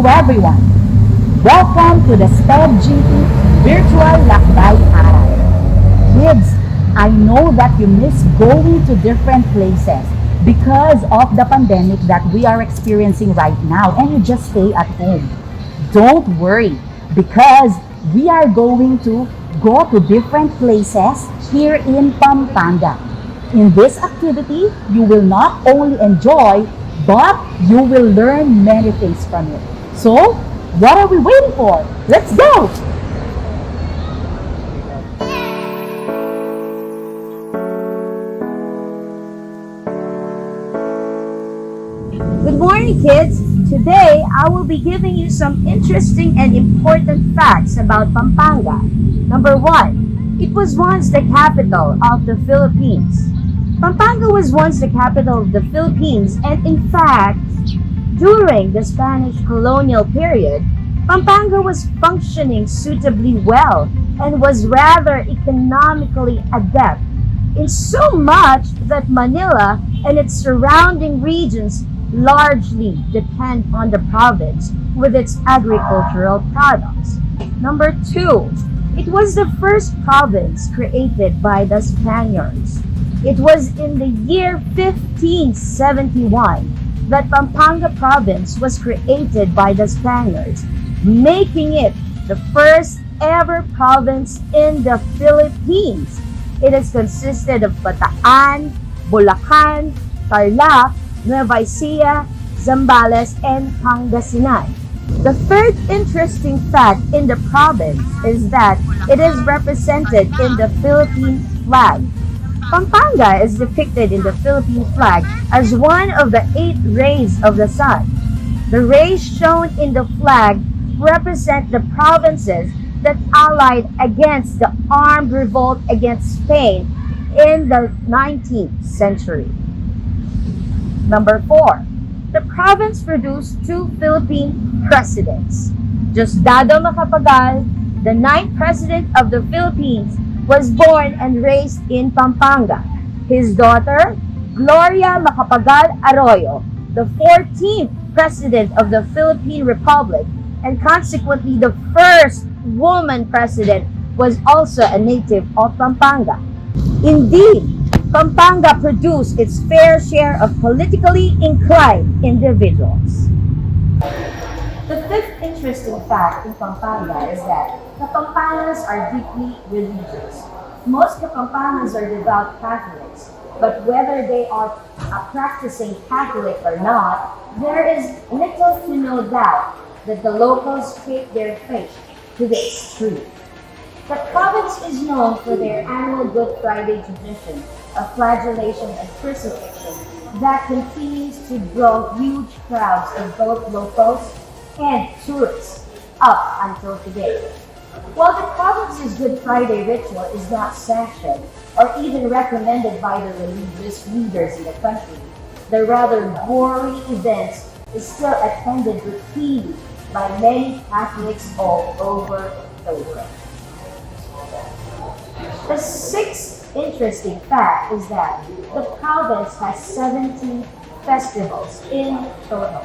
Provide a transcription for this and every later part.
to everyone. Welcome to the SPED GP Virtual Lakbay-Aral. Kids, I know that you miss going to different places because of the pandemic that we are experiencing right now and you just stay at home. Don't worry because we are going to go to different places here in Pampanga. In this activity, you will not only enjoy, but you will learn many things from it. So, what are we waiting for? Let's go! Good morning, kids! Today, I will be giving you some interesting and important facts about Pampanga. Number 1, it was once the capital of the Philippines. Pampanga was once the capital of the Philippines, and in fact, during the Spanish colonial period, Pampanga was functioning suitably well and was rather economically adept, in so much that Manila and its surrounding regions largely depend on the province with its agricultural products. Number 2, it was the first province created by the Spaniards. It was in the year 1571 that Pampanga province was created by the Spaniards, making it the first ever province in the Philippines. It is consisted of Bataan, Bulacan, Tarlac, Nueva Ecija, Zambales, and Pangasinan. The third interesting fact in the province is that it is represented in the Philippine flag. Pampanga is depicted in the Philippine flag as one of the 8 rays of the sun. The rays shown in the flag represent the provinces that allied against the armed revolt against Spain in the 19th century. Number 4, the province produced 2 Philippine presidents. Diosdado Macapagal, the 9th president of the Philippines, was born and raised in Pampanga. His daughter, Gloria Macapagal Arroyo, the 14th president of the Philippine Republic, and consequently the first woman president, was also a native of Pampanga. Indeed, Pampanga produced its fair share of politically inclined individuals. The 5th interesting fact in Pampanga is that the Pampangas are deeply religious. Most Kapampangans are devout Catholics, but whether they are a practicing Catholic or not, there is little to no doubt that the locals take their faith to the extreme. The province is known for their annual Good Friday tradition of flagellation and crucifixion that continues to draw huge crowds of both locals and tourists up until today. While the province's Good Friday ritual is not sanctioned or even recommended by the religious leaders in the country, the rather gory events is still attended routinely by many Catholics all over the world. The 6th interesting fact is that the province has 17 festivals in total.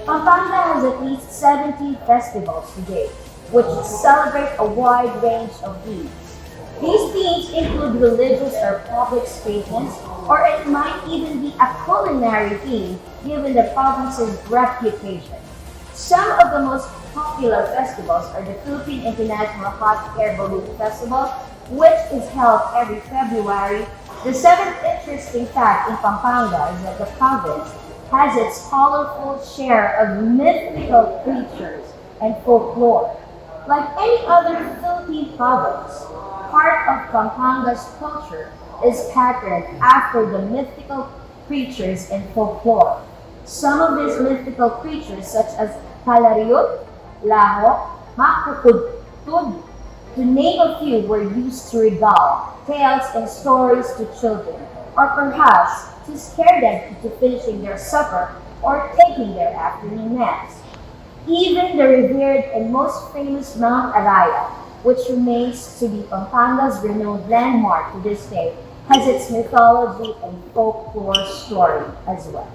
Pampanga has at least 70 festivals today, which celebrate a wide range of themes. These themes include religious or public statements, or it might even be a culinary theme given the province's reputation. Some of the most popular festivals are the Philippine International Hot Air Balloon Festival, which is held every February. The 7th interesting fact in Pampanga is that the province has its colorful share of mythical creatures and folklore. Like any other Philippine province, part of Pampanga's culture is patterned after the mythical creatures and folklore. Some of these mythical creatures, such as Kalariut, Laho, Makukudtud, to name a few, were used to regale tales and stories to children, or perhaps to scare them into finishing their supper or taking their afternoon naps. Even the revered and most famous Mount Araya, which remains to be Pampanga's renowned landmark to this day, has its mythology and folklore story as well.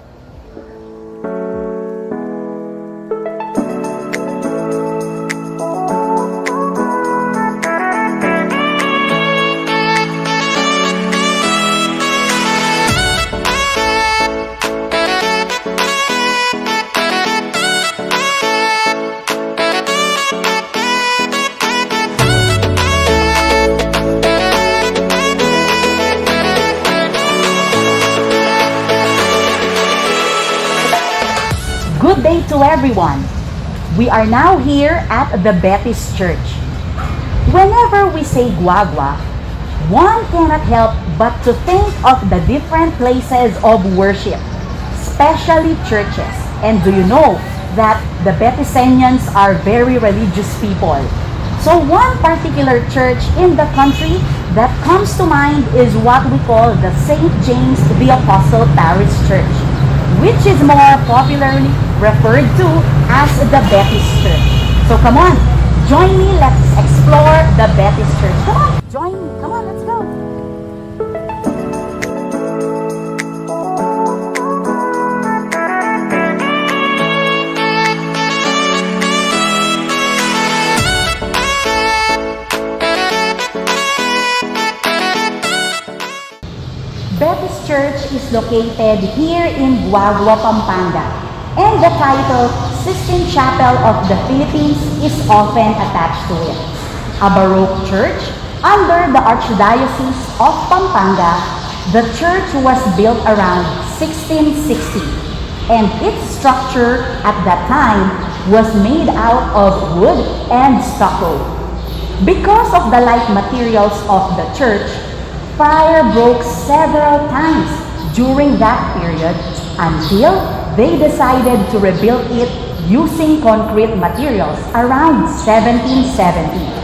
to everyone. We are now here at the Betis Church. Whenever we say guagua, one cannot help but to think of the different places of worship, especially churches. And do you know that the Betisenians are very religious people? So one particular church in the country that comes to mind is what we call the St. James the Apostle Parish Church, which is more popularly referred to as the Betis Church. So come on, join me, let's explore the Betis Church. Come on, join me, come on, let's go. Betis Church is located here in Guagua, Pampanga, and the title Sistine Chapel of the Philippines is often attached to it. A Baroque church under the Archdiocese of Pampanga, the church was built around 1660, and its structure at that time was made out of wood and stucco. Because of the light materials of the church, fire broke several times during that period until they decided to rebuild it using concrete materials around 1770.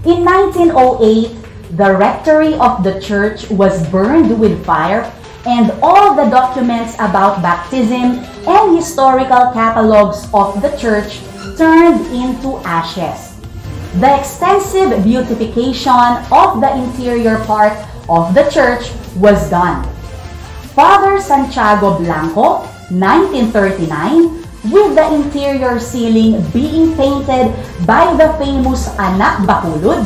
In 1908, the rectory of the church was burned with fire, and all the documents about baptism and historical catalogs of the church turned into ashes. The extensive beautification of the interior part of the church was done. Father Santiago Blanco, 1939, with the interior ceiling being painted by the famous Anak Bacolod,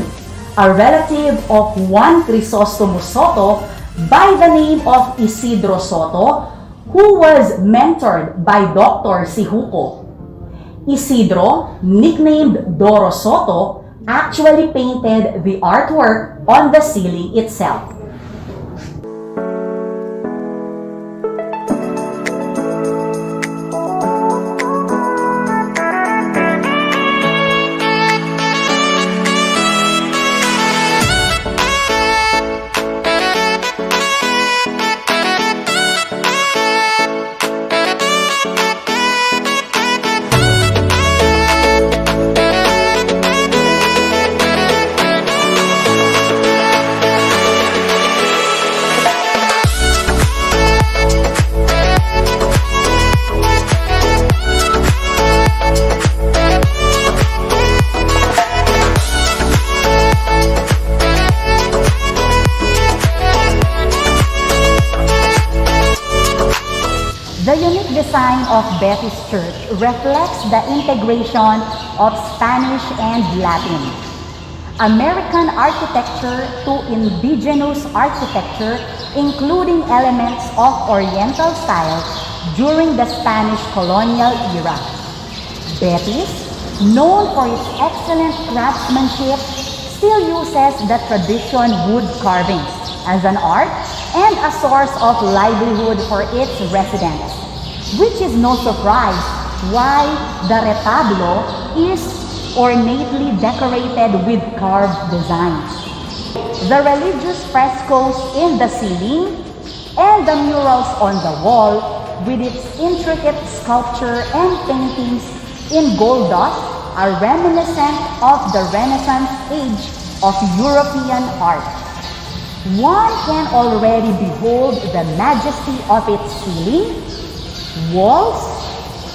a relative of Juan Crisostomo Soto by the name of Isidro Soto, who was mentored by Dr. Sihuko. Isidro, nicknamed Doro Soto, actually painted the artwork on the ceiling itself. The unique design of Betis Church reflects the integration of Spanish and Latin, American architecture to indigenous architecture, including elements of Oriental style during the Spanish colonial era. Betis, known for its excellent craftsmanship, still uses the traditional wood carvings as an art and a source of livelihood for its residents, which is no surprise why the retablo is ornately decorated with carved designs. The religious frescoes in the ceiling And the murals on the wall, with its intricate sculpture and paintings in gold dust, are reminiscent of the Renaissance age of European art. One can already behold the majesty of its ceiling, walls,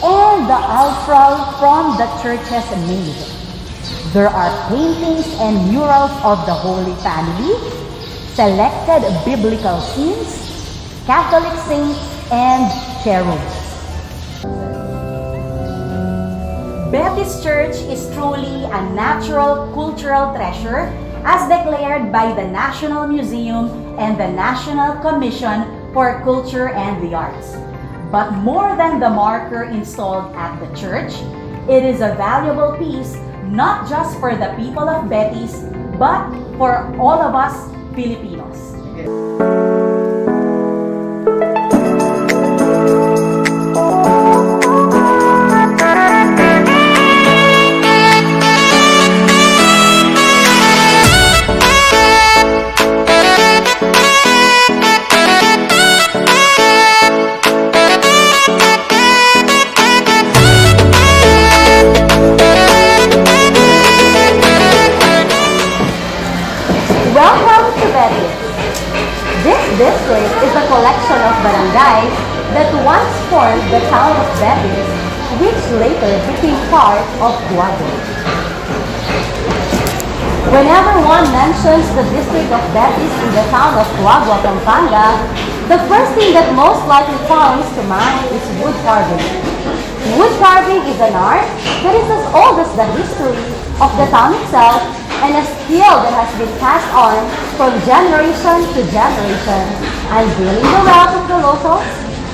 and the altar from the church's nave. There are paintings and murals of the Holy Family, selected biblical scenes, Catholic saints, and cherubs. Betis Church is truly a natural cultural treasure as declared by the National Museum and the National Commission for Culture and the Arts. But more than the marker installed at the church, it is a valuable piece not just for the people of Betis, but for all of us Filipinos. Welcome to Betis. This district is a collection of barangays that once formed the town of Betis, which later became part of Guago. Whenever one mentions the district of Betis in the town of Guagua, Pampanga, the first thing that most likely comes to mind is wood carving. Wood carving is an art that is as old as the history of the town itself and a skill that has been passed on from generation to generation, unveiling the wealth of the locals,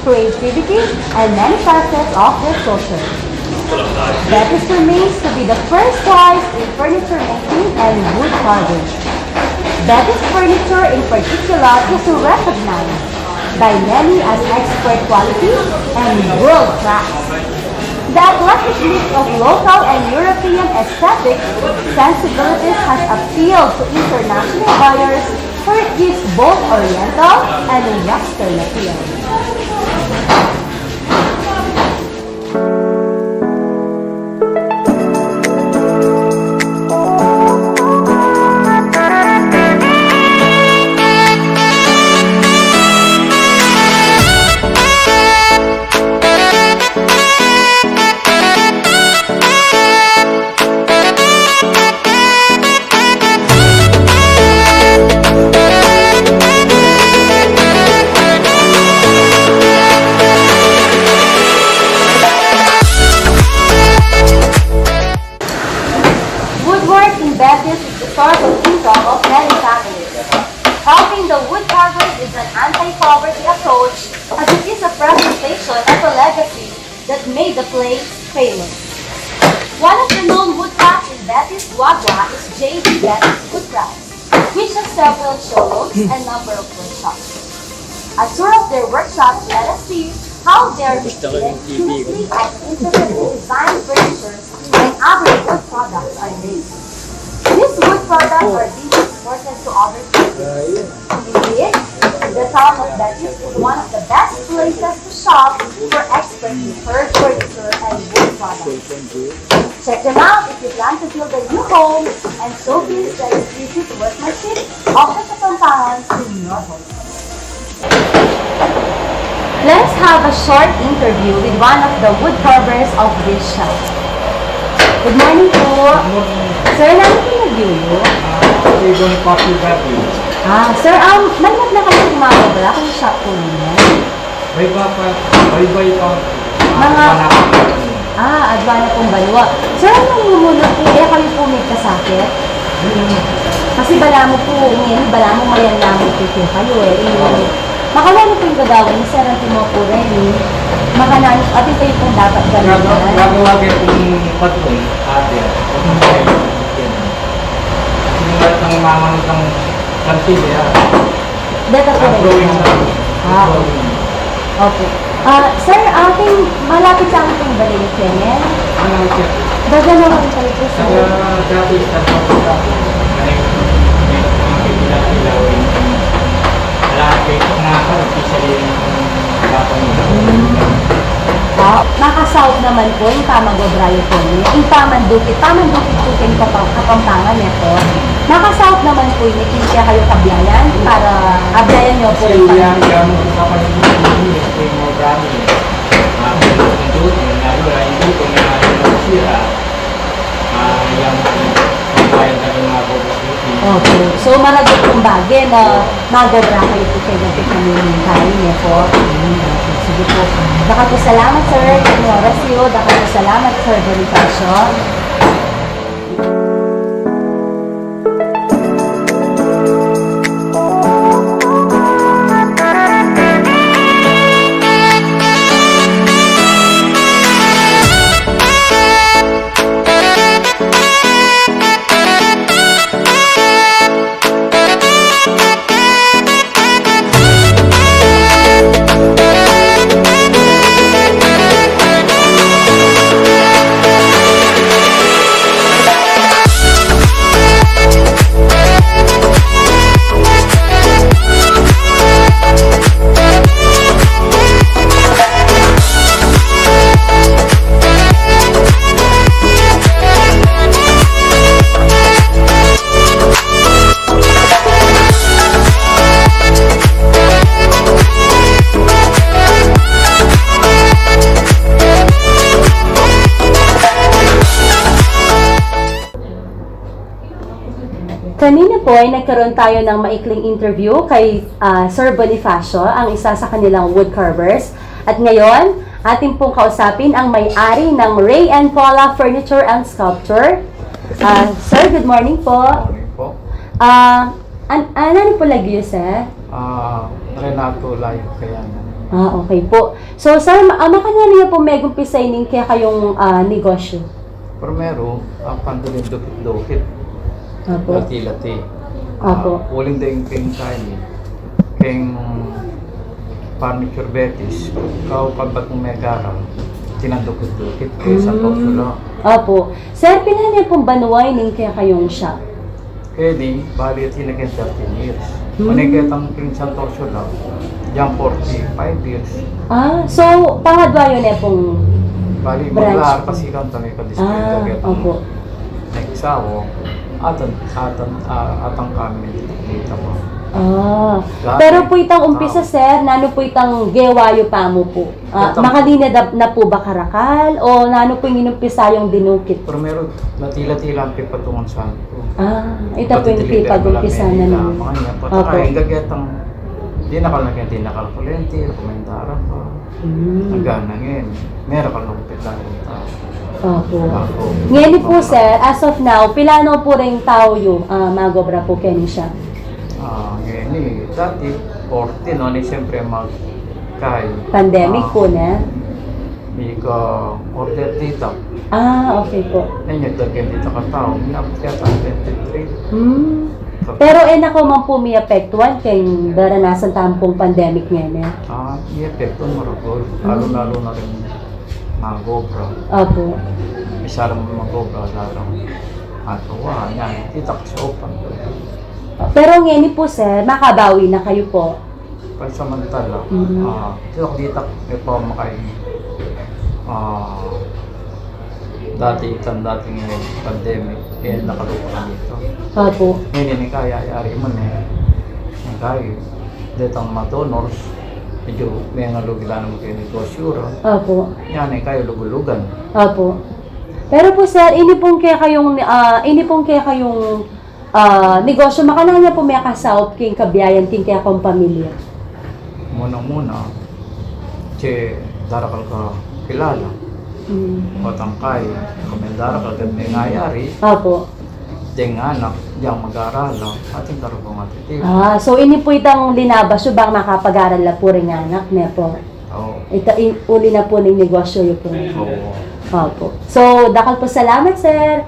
creativity, and many facets of their culture. Betis remains to be the first choice in furniture making and wood carving. Betis furniture in particular is recognized by many as expert quality and world class. The eclectic mix of local and European aesthetic sensibilities has appealed to international buyers, for it gives both Oriental and Western appeal. Woodwork in Betis is the source of income of many families. Helping the woodcarvers is an anti-poverty approach as it is a presentation of a legacy that made the place famous. One of the known woodcrafts in Betis, Guagua, is J.D. Betis Woodcrafts, which has several showrooms and number of workshops. A tour of their workshops let us see how their meticulously and intricately designed furniture and other wood products are made. These wood products are being exported to other countries. Indeed, the town of Betis is one of the best places to shop for expert preferred furniture and wood products. Check them out if you plan to build a new home and showcase the exquisite workmanship of the Kapampangans in your home. Let's have a short interview with one of the woodcarvers of this shop. Good morning po. Sir, namin pinag-view? We're going to copy that way. Sir, malamag na kayo gumagabala kung shop po ninyo. Way pa. Mga, adwana pong balwa. Sir, anong lumunod po? Kaya kayo po may kasakit? Kasi bala mo po, ngayon, bala mo mayan namin po kayo makalano po yung gagawin ni Sir Antimo po rin makanano, atin kayo po dapat gano'n. Gagawa kayo kung patuloy, ate. Kung kayo, yan. Sinulat ng mamanot ng kantil, Data po rin. Okay. Sir, ating malapit sa akin po yung balay ni Kennel. Ano siya? Gagano ko rin kayo po Sa sir. dati, sa dati. Lahat kayo ito na ito, isa naman po, yung pamagobrayo po niya, yung pamandukit po kayo kapampangan niya po. Naka-south naman po niya, kaya kayo kabyayan para abyayan niyo po yung Yang pamandukit. yang kapal ini yung mga brand itu lalu itu yang sira yang pemain dari mga bubuk itu. Okay. So, maragot pong bagay na magobra kayo po kayo natin kami ng kain niya po. Sige po. Daka po salamat, sir. Ignorasyo. Daka po salamat, sir. Bonifacio. Kanina po ay nagkaroon tayo ng maikling interview kay Sir Bonifacio, ang isa sa kanilang wood carvers. At ngayon, ating pong kausapin ang may-ari ng Ray and Paula Furniture and Sculpture. Sir, good morning po. Po. Ano po lagi yun, sir? Renato Live kaya na. Okay po. So, sir, makanya niya po may gumpisainin kaya kayong negosyo? Primero, pandulin dukit-dukit. Apo. Lati-lati. Apo. Uling din king kain. King furniture betis. Kau kabat ng megaram. Tinandukit-dukit. Sa Toksula. Apo. Sir, pila niya pong banuay ning kaya kayong shop? Kaya di, bali at hinakin 13 years. Manigit ang king sa Toksula. Yang 45 years. So, pangadwayo na pong Bali, branch. maglaar kasi kang tanay ka-display. Opo. Nag-isawo. Atang kami dito mo. Pero po itang umpisa, sir, nano po itang gewayo pa mo po? Makadina na po ba karakal? O nano po yung inumpisa yung dinukit? Pero meron, natila-tila ang pipatungan sa ano. Ito po yung pipag-umpisa na naman. Mga niya, patakain gagetang di nakalkulente, rekomendara pa. Hanggang na ngayon, meron ka lupit lang yung tao. Opo. Ngayon po, sir, as of now, pilano po rin tao yung magobra po kayo siya? Ngayon dati, 14, no? Siyempre magkay. Pandemic po na? May ka order dito. Okay po. Ngayon, nagdagyan dito ka tao. Minapit kaya sa 23. Pero nako man po may apektuhan kay daranasan tampong pandemic ngayon. May epekto maragol. Lalo-lalo na rin magobra. Opo. Isa lang magobra, larang atawa. Yan, kita ka sa open. Pero ngayon po, sir, makabawi na kayo po. Pansamantala, dito may pamakay. Dating ngayon, pandemic, nakalupa na dito. Opo. Ngayon, kaya ayari mo na kaya. Dito ang mga donors, medyo may nga lugilan mo kayo negosyo. Opo. Yan, kayo lugulugan. Opo. Pero po, sir, ini pong kaya kayong negosyo, makananya po may kasaup king kabiyayan king kaya kong pamilya. Muna, darakal ka kilala. Matangkay, komendara ka agad may ngayari. Opo. Diyang anak, diyang mag-aarala, ating karugong atitig. So ini po itang linabas yung bang makapag-aral na po rin anak niya po. Oo. Uli na po ng negosyo yung po. Oo. Opo. So, dakal po salamat, sir.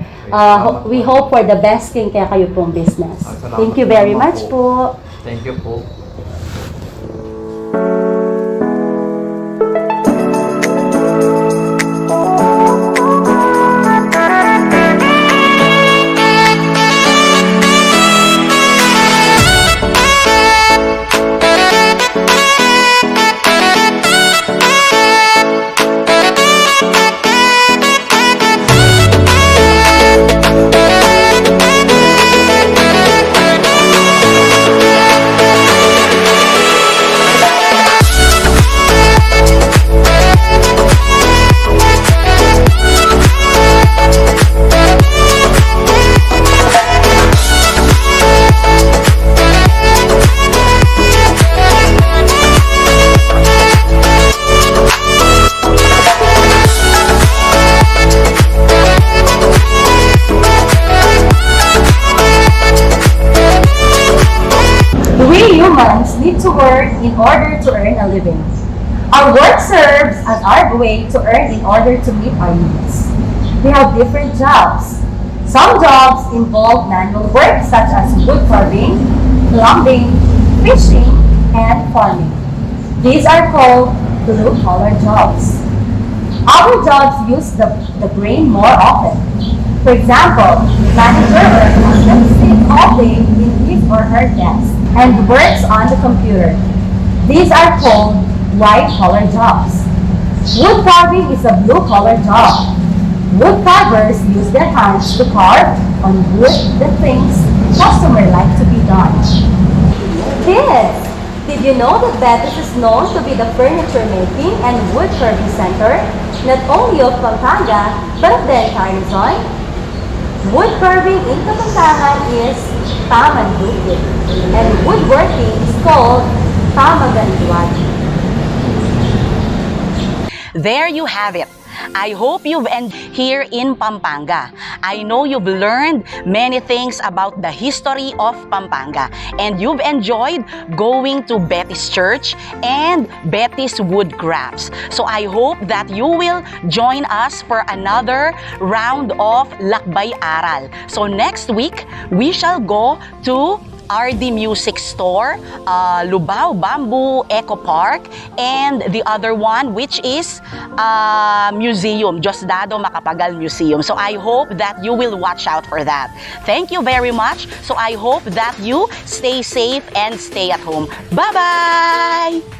We hope for the best king kaya kayo pong business. Thank you very much po. Thank you po. in order to earn a living. Our work serves as our way to earn in order to meet our needs. We have different jobs. Some jobs involve manual work such as wood carving, plumbing, fishing, and farming. These are called blue-collar jobs. Our jobs use the brain more often. For example, manager or accountant sits all day in his or her desk and works on the computer. These are called white-collar jobs. Wood carving is a blue-collar job. Wood carvers use their hands to carve on wood the things customers like to be done. Kids, did you know that Betis is known to be the furniture making and wood carving center, not only of Pampanga, but of the entire Luzon? Wood carving in Kapampangan is Tamanduki, and woodworking is called Tamaganduan. There you have it. I hope you've enjoyed here in Pampanga. I know you've learned many things about the history of Pampanga, and you've enjoyed going to Betis Church and Betis Wood Crafts. So I hope that you will join us for another round of Lakbay-Aral. So next week, we shall go to RD Music Store, Lubao Bamboo Eco Park, and the other one which is Museum, Diosdado Macapagal Museum. So I hope that you will watch out for that. Thank you very much. So I hope that you stay safe and stay at home. Bye-bye!